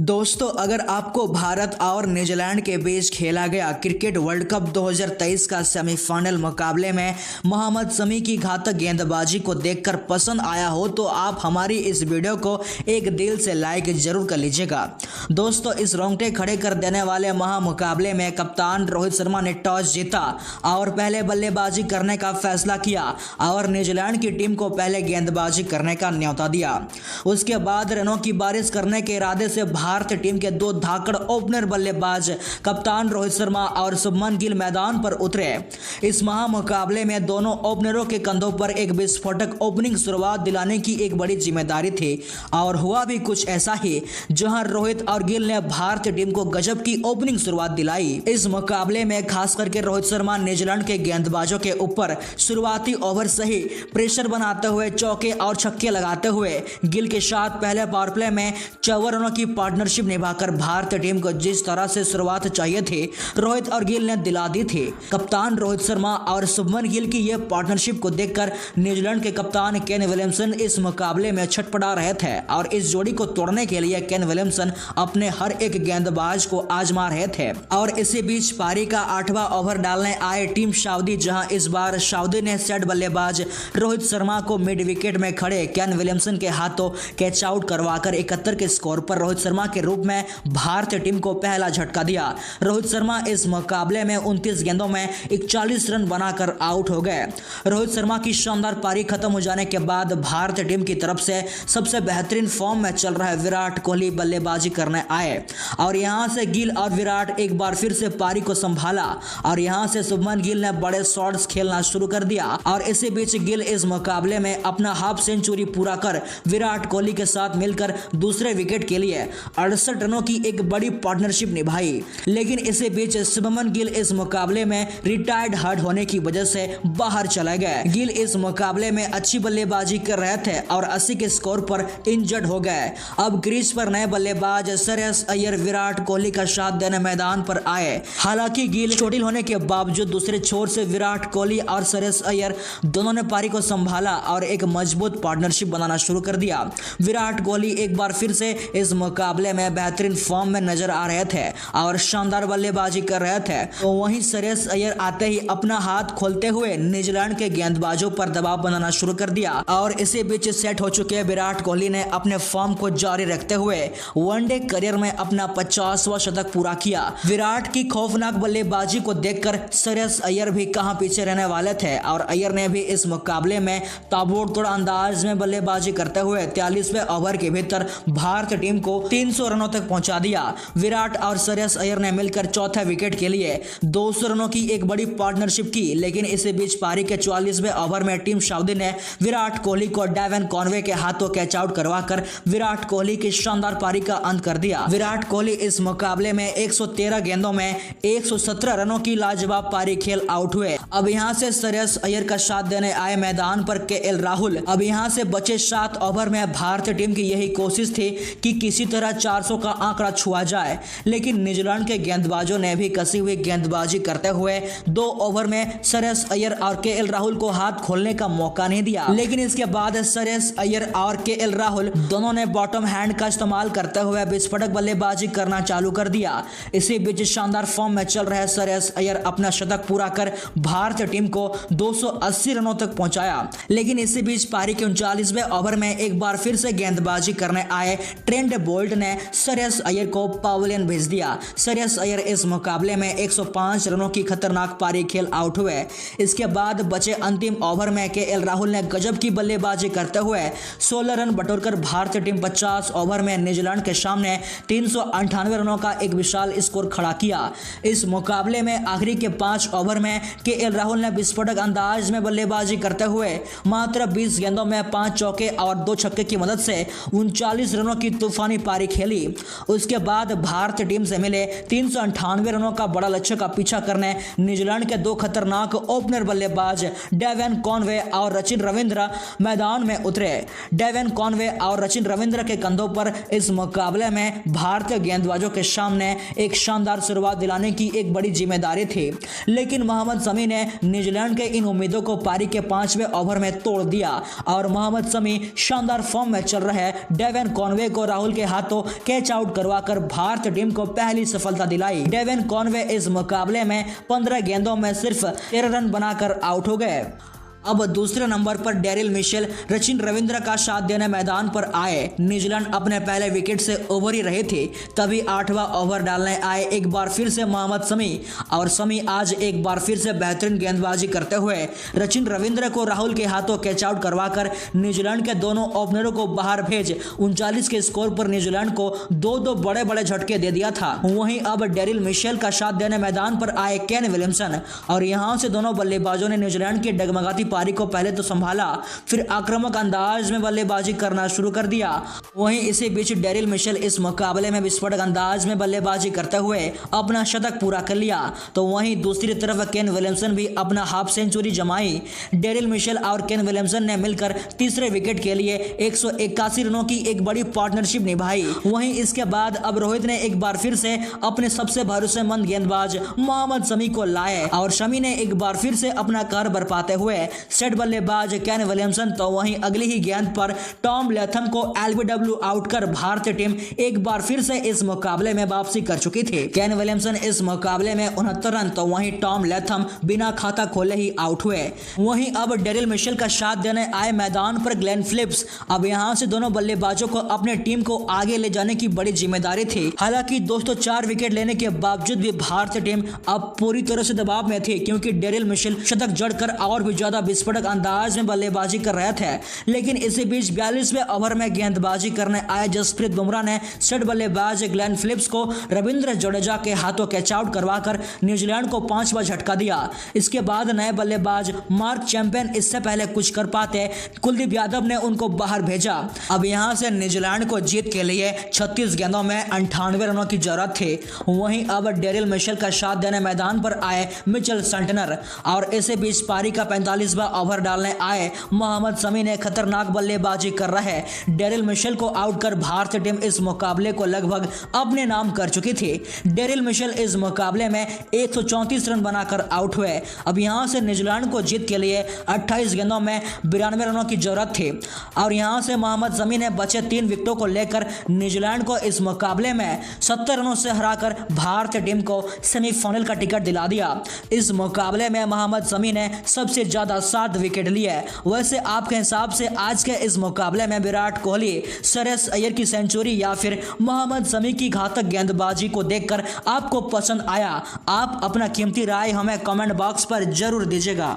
दोस्तों, अगर आपको भारत और न्यूजीलैंड के बीच खेला गया क्रिकेट वर्ल्ड कप 2023 का सेमीफाइनल मुकाबले में मोहम्मद शमी की घातक गेंदबाजी को देखकर पसंद आया हो तो आप हमारी इस वीडियो को एक दिल से लाइक जरूर कर लीजिएगा। दोस्तों, इस रोंगटे खड़े कर देने वाले महामुकाबले में कप्तान रोहित शर्मा ने टॉस जीता और पहले बल्लेबाजी करने का फैसला किया और न्यूजीलैंड की टीम को पहले गेंदबाजी करने का न्योता दिया। उसके बाद रनों की बारिश करने के इरादे से भारतीय टीम के दो धाकड़ ओपनर बल्लेबाज कप्तान रोहित शर्मा और शुभमन गिल मैदान पर उतरे। इस महामुकाबले में दोनों ओपनरों के कंधों पर एक विस्फोटक ओपनिंग शुरुआत दिलाने की एक बड़ी जिम्मेदारी थी और हुआ भी कुछ ऐसा ही, जहां रोहित और गिल ने भारतीय टीम को गजब की ओपनिंग शुरुआत दिलाई। इस मुकाबले में खास करके रोहित शर्मा न्यूजीलैंड के गेंदबाजों के ऊपर शुरुआती ओवर से ही प्रेशर बनाते हुए चौके और छक्के लगाते हुए गिल के साथ पहले पावर प्ले में 54 रनों की पार्टनरशिप निभाकर भारतीय टीम को जिस तरह से शुरुआत चाहिए थी रोहित और गिल ने दिला दी थी। कप्तान रोहित शर्मा और शुभमन गिल की यह पार्टनरशिप को देखकर न्यूजीलैंड के कप्तान केन विलियमसन इस मुकाबले में छटपटा रहे थे और इस जोड़ी को तोड़ने के लिए केन विलियमसन अपने हर एक गेंदबाज को आजमा रहे थे। और इसी बीच पारी का 8वां ओवर डालने आए टीम सऊदी, जहां इस बार सऊदी ने सेट बल्लेबाज रोहित शर्मा को मिड विकेट में खड़े केन विलियमसन के हाथों कैच आउट करवाकर 71 के स्कोर पर रोहित शर्मा के रूप में भारतीय टीम को पहला झटका दिया। रोहित शर्मा इस मुकाबले में 29 गेंदों में 41 रन बनाकर आउट हो गए। रोहित शर्मा की शानदार पारी खत्म हो जाने के बाद भारतीय टीम की तरफ से सबसे बेहतरीन फॉर्म में चल रहा है विराट कोहली बल्लेबाजी करने आए और यहां से गिल और विराट एक बार फिर से पारी को संभाला और यहां से शुभमन गिल ने बड़े शॉट्स खेलना शुरू कर दिया और इसी बीच गिल इस मुकाबले में अपना हाफ सेंचुरी पूरा कर विराट कोहली के साथ मिलकर दूसरे विकेट के लिए 68 रनों की एक बड़ी पार्टनरशिप निभाई। लेकिन इसी बीच शुभमन गिल इस मुकाबले में रिटायर्ड हर्ट होने की वजह से बाहर चले गए। गिल इस मुकाबले में अच्छी बल्लेबाजी कर रहे थे और 80 के स्कोर पर इंजर्ड हो गए। अब क्रीज पर नए बल्लेबाज श्रेयस अय्यर विराट कोहली का साथ देने मैदान पर आए। हालांकि गिल चोटिल होने के बावजूद दूसरे छोर से विराट कोहली और श्रेयस अय्यर दोनों ने पारी को संभाला और एक मजबूत पार्टनरशिप बनाना शुरू कर दिया। विराट कोहली एक बार फिर से इस मुकाबले में बेहतरीन फॉर्म में नजर आ रहे थे और शानदार बल्लेबाजी कर रहे थे, तो वहीं श्रेयस अय्यर आते ही अपना हाथ खोलते हुए न्यूजीलैंड के गेंदबाजों पर दबाव बनाना शुरू कर दिया। और इसी बीच सेट हो चुके विराट कोहली ने अपने फॉर्म को जारी रखते हुए वनडे करियर में अपना 50वां शतक पूरा किया। विराट की खौफनाक बल्लेबाजी को देखकर श्रेयस अय्यर भी कहां पीछे रहने वाले थे और अय्यर ने भी इस मुकाबले में ताबड़तोड़ अंदाज में बल्लेबाजी करते हुए 43वें ओवर के भीतर भारतीय टीम को 300 रनों तक पहुंचा दिया। विराट और श्रेयस अय्यर ने मिलकर चौथे विकेट के लिए 200 रनों की एक बड़ी पार्टनरशिप की। लेकिन इसी बीच पारी के 44वें ओवर में टीम सऊदी ने विराट कोहली को डेवन कॉनवे के हाथों कैच आउट करवाकर विराट कोहली की शानदार पारी का अंत कर दिया। विराट कोहली इस मुकाबले में 113 गेंदों में 117 रनों की लाजवाब पारी खेल आउट हुए। अब यहां से श्रेयस अय्यर का साथ देने आए मैदान पर केएल राहुल। अब यहां से बचे 7 ओवर में भारतीय टीम की यही कोशिश थी कि किसी तरह 400 का आंकड़ा छुआ जाए, लेकिन न्यूजीलैंड के गेंदबाजों ने भी कसी हुई गेंदबाजी करते हुए 2 ओवर में श्रेयस अय्यर और केएल राहुल को हाथ खोलने का मौका नहीं दिया। लेकिन इसके बाद श्रेयस अय्यर और केएल राहुल दोनों ने बॉटम हैंड का इस्तेमाल करते हुए विस्फोटक बल्लेबाजी करना चालू कर दिया। इसी बीच शानदार फॉर्म में चल रहे श्रेयस अय्यर अपना शतक पूरा कर भारतीय टीम को 280 रनों तक पहुंचाया। लेकिन इसी बीच पारी के 39वें ओवर में एक बार फिर से गेंदबाजी करने आए ट्रेंट बोल्ट ने श्रेयस अय्यर को पवेलियन भेज दिया। श्रेयस अय्यर इस मुकाबले में 105 रनों की खतरनाक पारी खेल आउट हुए। इसके बाद बचे अंतिम ओवर में केएल राहुल ने गजब की बल्लेबाजी करते हुए 16 रन बटोरकर भारतीय टीम 50 ओवर में न्यूजीलैंड के सामने 398 रनों का एक विशाल स्कोर खड़ा किया। इस मुकाबले में आखिरी के 5 ओवर में केएल राहुल ने विस्फोटक अंदाज में बल्लेबाजी करते हुए मात्र 20 गेंदों में 5 चौके और 2 छक्के की मदद से 39 रनों की तूफानी पारी खेली। उसके बाद भारतीय टीम से मिले 398 रनों का बड़ा लक्ष्य का पीछा करने न्यूजीलैंड के 2 खतरनाक ओपनर बल्लेबाज डेवन कॉनवे और रचिन रविंद्र मैदान में उतरे। डेवन कॉनवे और रचिन रविंद्र के कंधों पर इस मुकाबले में भारतीय गेंदबाजों के सामने एक शानदार शुरुआत दिलाने की एक बड़ी जिम्मेदारी थी। लेकिन मोहम्मद शमी ने ने न्यूजीलैंड के इन उम्मीदों को पारी के 5वें ओवर में तोड़ दिया और मोहम्मद शमी शानदार फॉर्म में चल रहे डेवन कॉनवे को राहुल के हाथों कैच आउट करवाकर भारतीय टीम को पहली सफलता दिलाई। डेवन कॉनवे इस मुकाबले में 15 गेंदों में सिर्फ 13 रन बनाकर आउट हो गए। अब दूसरे नंबर पर डेरिल मिशेल सचिन रविंद्र का साथ देने मैदान पर आए। न्यूजीलैंड अपने पहले विकेट से ओवर ही रहे थे, तभी 8वां ओवर डालने आए एक बार फिर से मोहम्मद शमी और शमी आज एक बार फिर से बेहतरीन गेंदबाजी करते हुए सचिन रविंद्र को राहुल के हाथों कैच आउट करवाकर न्यूजीलैंड के दोनों ओपनरों को बाहर भेज 39 के स्कोर पर न्यूजीलैंड को दो बड़े बड़े झटके दे दिया था। वहीं अब डेरिल मिशेल का साथ देने मैदान पर आए केन विलियमसन और यहां से दोनों बल्लेबाजों ने न्यूजीलैंड की डगमगाती पारी को पहले तो संभाला, फिर आक्रामक अंदाज में बल्लेबाजी करना शुरू कर दिया। वहीं इसी बीच डेरिल मिशेल इस मुकाबले में विस्फोटक अंदाज में बल्लेबाजी करते हुए अपना शतक पूरा कर लिया, तो वहीं दूसरी तरफ केन विलियमसन भी अपना हाफ सेंचुरी जमाई। डेरिल मिशेल और केन विलियमसन ने मिलकर तीसरे विकेट के लिए 181 रनों की एक बड़ी पार्टनरशिप निभाई। वहीं इसके बाद अब रोहित ने एक बार फिर से अपने सबसे भरोसेमंद गेंदबाज मोहम्मद शमी को लाए और शमी ने एक बार फिर से अपना कहर बरपाते हुए सेट बल्लेबाज केन विलियमसन तो वहीं अगली ही गेंद पर टॉम लैथम को एलबीडब्ल्यू आउट कर भारतीय टीम एक बार फिर से इस मुकाबले में वापसी कर चुकी थी। केन विलियमसन इस मुकाबले में 69 रन तो वहीं टॉम लैथम बिना खाता खोले ही आउट हुए। वहीं अब डेरिल मिशेल का साथ देने आए मैदान पर ग्लेन फिलिप्स। अब यहां से दोनों बल्लेबाजों को अपने टीम को आगे ले जाने की बड़ी जिम्मेदारी थी। हालांकि दोस्तों 4 विकेट लेने के बावजूद भी भारतीय टीम अब पूरी तरह से दबाव में थी, क्योंकि डेरिल मिशेल शतक जड़कर और भी ज्यादा विस्फोटक अंदाज में बल्लेबाजी कर रहे थे। लेकिन इसी बीच 42वें ओवर में गेंदबाजी करने आए जसप्रीत बुमराह ने सेट बल्लेबाज ग्लेन फिलिप्स को रविंद्र जडेजा के हाथों कैच आउट करवाकर न्यूजीलैंड को 5वां झटका दिया। इसके बाद नए बल्लेबाज मार्क चैंपियन इससे पहले कुछ कर पाते कुलदीप यादव ने उनको बाहर भेजा। अब यहां से न्यूजीलैंड को जीत के लिए 36 गेंदों में 98 रनों की जरूरत थी। वहीं अब डेरिल मिशेल का साथ देने मैदान पर आए मिचेल सेंटनर और इसी बीच पारी का 45वां ओवर डालने आए मोहम्मद शमी ने खतरनाक बल्लेबाजी कर रहे डेरिल मिशेल को आउट कर भारतीय टीम इस मुकाबले को लगभग अपने नाम कर चुकी थी। डेरिल मिशेल इस मुकाबले में 134 रन बनाकर आउट हुए। अब यहां से न्यूजीलैंड को जीत के लिए 28 गेंदों में 92 रनों की जरूरत थी और यहां से मोहम्मद शमी ने बचे 3 विकेटों को लेकर न्यूजीलैंड को इस मुकाबले में 70 रनों से हराकर भारतीय टीम को सेमीफाइनल का टिकट दिला दिया। इस मुकाबले में मोहम्मद शमी ने सबसे ज्यादा 7 विकेट लिए। वैसे आपके हिसाब से आज के इस मुकाबले में विराट कोहली, श्रेयस अय्यर की सेंचुरी या फिर मोहम्मद शमी की घातक गेंदबाजी को देखकर आपको पसंद आया? आप अपना कीमती राय हमें कमेंट बॉक्स पर जरूर दीजिएगा।